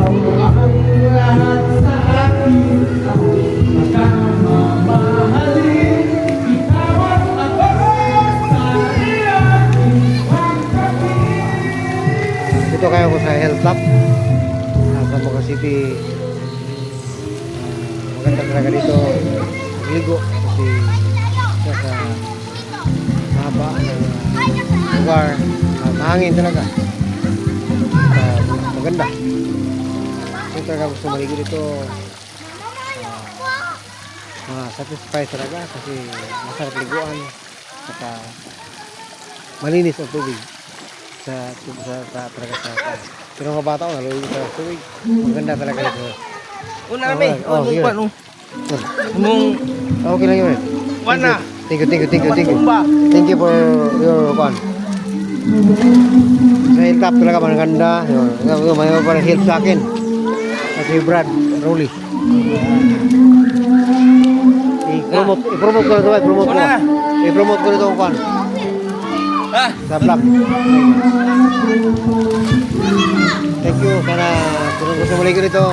Dito kayo ko sa Hilltop sa Moca City. Maganda talaga dito ligo kasi sa haba ng lugar, mahangin talaga. Maganda. Kung talaga gusto maligo dito, satisfied talaga kasi masarap liguan saka malinis ang tubig talaga sa pero mga bata ko nalulog sa tubig. Maganda talaga ito. Una kami, okay lang yun. Wana. Thank you for your one. Sa Hilltop talaga maganda. May parang help sa akin. At si Brad Rolly. I-promote ko na ito. I-promote ko na ito kung sa vlog. Thank you. Sana kung gusto muli ko nito,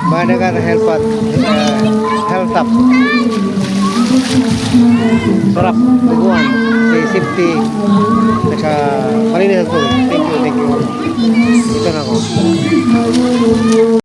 maganda ka na Hilltop. Sarap, liguan, safety, saka malinis ang tubig. Thank you.